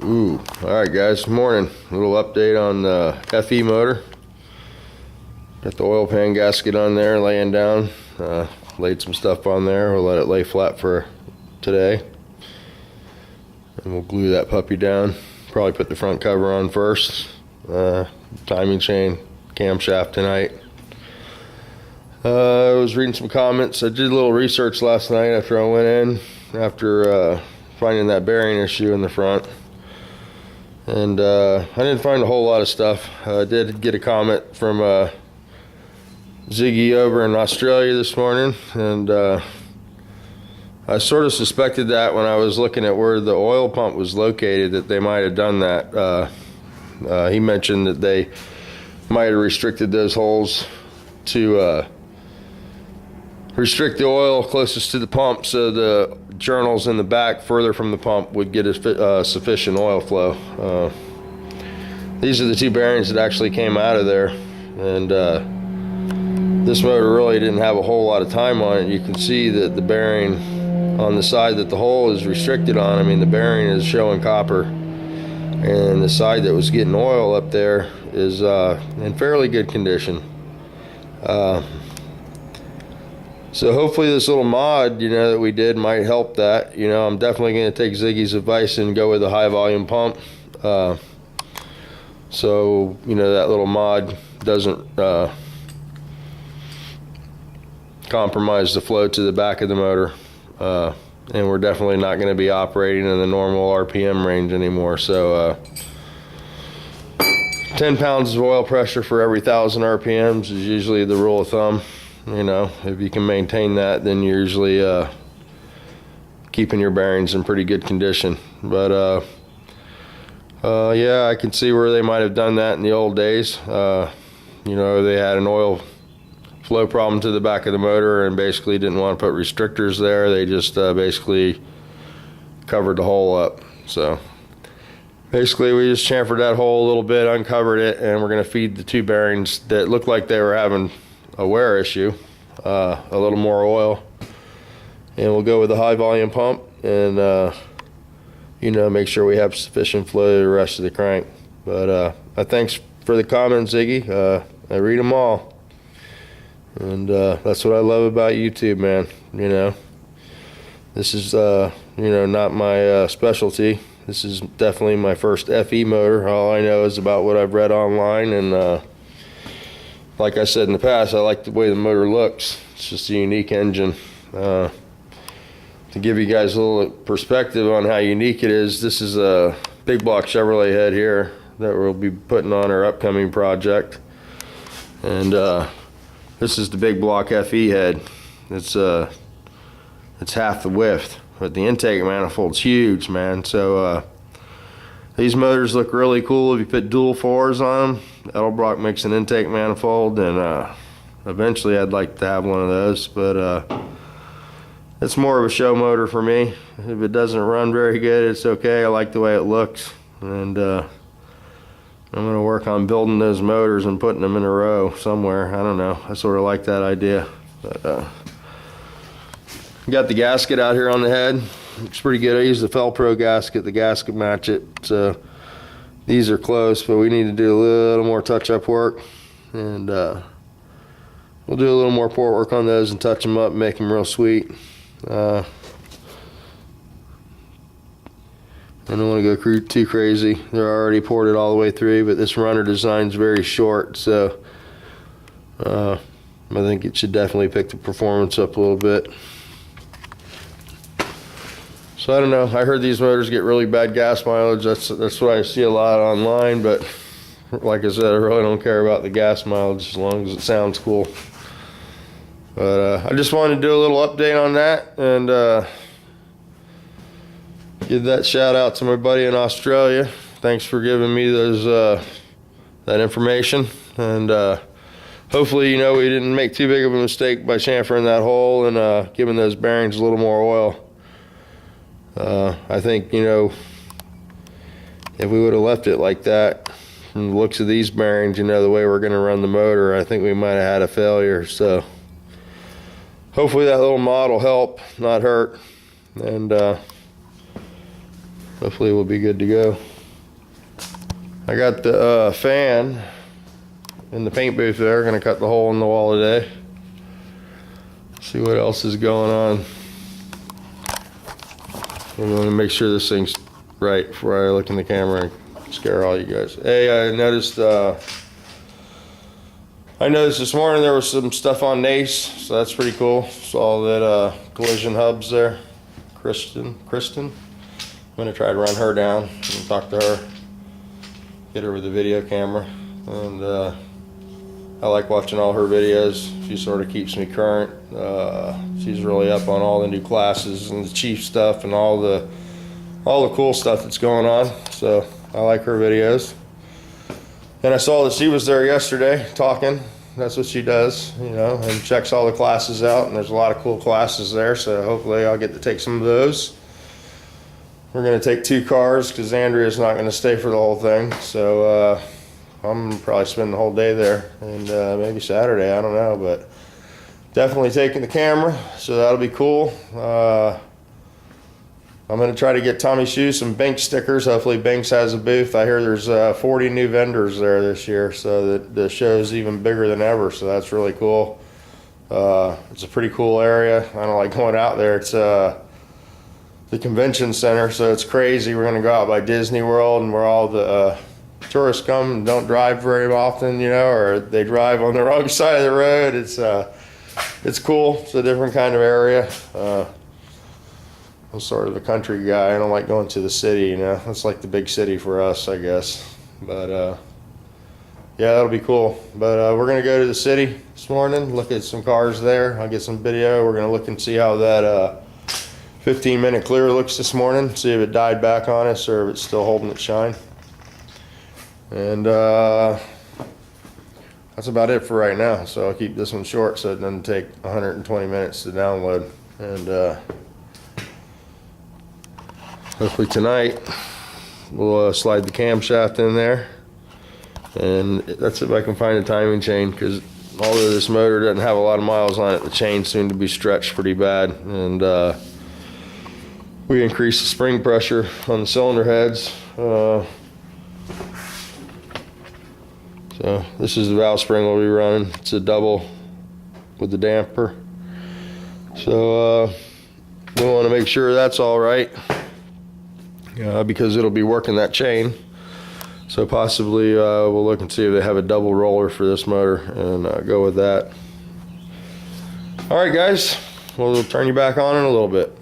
All right, guys. Morning. A little update on the FE motor. Got the oil pan gasket on there, laying down. Laid some stuff on there. We'll let it lay flat for today, and we'll glue that puppy down. Probably put the front cover on first. Timing chain, camshaft tonight. I was reading some comments. I did a little research last night after I went in, after finding that bearing issue in the front. And I didn't find a whole lot of stuff. I did get a comment from Ziggy over in Australia this morning, and I sort of suspected that when I was looking at where the oil pump was located, that they might have done that. He mentioned that they might have restricted those holes to restrict the oil closest to the pump, so the journals in the back further from the pump would get a sufficient oil flow. These are the two bearings that actually came out of there, and this motor really didn't have a whole lot of time on it. You can see that the bearing on the side that the hole is restricted on, I mean, the bearing is showing copper, and the side that was getting oil up there is in fairly good condition. So hopefully this little mod, that we did might help that. I'm definitely going to take Ziggy's advice and go with a high volume pump. So, that little mod doesn't compromise the flow to the back of the motor. And we're definitely not going to be operating in the normal RPM range anymore. So 10 pounds of oil pressure for every 1,000 RPMs is usually the rule of thumb. If you can maintain that, then you're usually keeping your bearings in pretty good condition. But yeah, I can see where they might have done that in the old days. They had an oil flow problem to the back of the motor and basically didn't want to put restrictors there. They just basically covered the hole up. So basically we just chamfered that hole a little bit, uncovered it, and we're going to feed the two bearings that looked like they were having a wear issue a little more oil, and we'll go with the high volume pump and make sure we have sufficient flow to the rest of the crank. But thanks for the comments, Ziggy. I read them all, and that's what I love about YouTube, man. This is not my specialty. This is definitely my first FE motor. All I know is about what I've read online, and like I said in the past, I like the way the motor looks. It's just a unique engine. To give you guys a little perspective on how unique it is, this is a big block Chevrolet head here that we'll be putting on our upcoming project. And this is the big block FE head. It's half the width, but the intake manifold's huge, man. So these motors look really cool if you put dual 4s on them. Edelbrock makes an intake manifold, and eventually I'd like to have one of those, but it's more of a show motor for me. If it doesn't run very good, it's okay. I like the way it looks, and I'm going to work on building those motors and putting them in a row somewhere. I don't know. I sort of like that idea. But got the gasket out here on the head. Looks pretty good. I used the Felpro gasket, the gasket match it. So these are close, but we need to do a little more touch-up work, and we'll do a little more port work on those and touch them up and make them real sweet. I don't want to go too crazy. They're already ported all the way through, but this runner design is very short, so I think it should definitely pick the performance up a little bit. So I don't know. I heard these motors get really bad gas mileage. That's what I see a lot online, but like I said, I really don't care about the gas mileage as long as it sounds cool. But I just wanted to do a little update on that, and give that shout out to my buddy in Australia. Thanks for giving me those that information, and hopefully we didn't make too big of a mistake by chamfering that hole and giving those bearings a little more oil. I think if we would have left it like that, from the looks of these bearings, the way we're going to run the motor, I think we might have had a failure. So hopefully that little mod will help, not hurt, and hopefully we'll be good to go. I got the fan in the paint booth there. Gonna cut the hole in the wall today. See what else is going on. I'm gonna make sure this thing's right before I look in the camera and scare all you guys. Hey, I noticed this morning there was some stuff on NACE, so that's pretty cool. Saw that collision hubs there. Kristen. I'm gonna try to run her down and talk to her. Get her with a video camera, and I like watching all her videos. She sort of keeps me current. She's really up on all the new classes and the chief stuff and all the cool stuff that's going on. So I like her videos. And I saw that she was there yesterday talking. That's what she does, you know, and checks all the classes out. And there's a lot of cool classes there. So hopefully I'll get to take some of those. We're going to take 2 cars because Andrea's not going to stay for the whole thing. So I'm going to probably spend the whole day there, and maybe Saturday, I don't know. But definitely taking the camera, so that'll be cool. I'm going to try to get Tommy Shoes some Binks stickers. Hopefully Binks has a booth. I hear there's 40 new vendors there this year, so the show's even bigger than ever, so that's really cool. It's a pretty cool area. I don't like going out there. It's the convention center, so it's crazy. We're gonna go out by Disney World, and where all the tourists come and don't drive very often, you know, or they drive on the wrong side of the road. It's cool. It's a different kind of area. I'm sort of a country guy. I don't like going to the city, you know. It's like the big city for us, I guess. But yeah, that'll be cool. But we're gonna go to the city this morning, look at some cars there. I'll get some video. We're gonna look and see how that 15-minute clear looks this morning, see if it died back on us or if it's still holding its shine. And that's about it for right now. So I'll keep this one short so it doesn't take 120 minutes to download. And hopefully tonight we'll slide the camshaft in there. And that's if I can find a timing chain, because although this motor doesn't have a lot of miles on it, the chain seemed to be stretched pretty bad. And we increased the spring pressure on the cylinder heads. So this is the valve spring we'll be running. It's a double with the damper. So we want to make sure that's all right, because it'll be working that chain. So possibly we'll look and see if they have a double roller for this motor and go with that. All right, guys, we'll turn you back on in a little bit.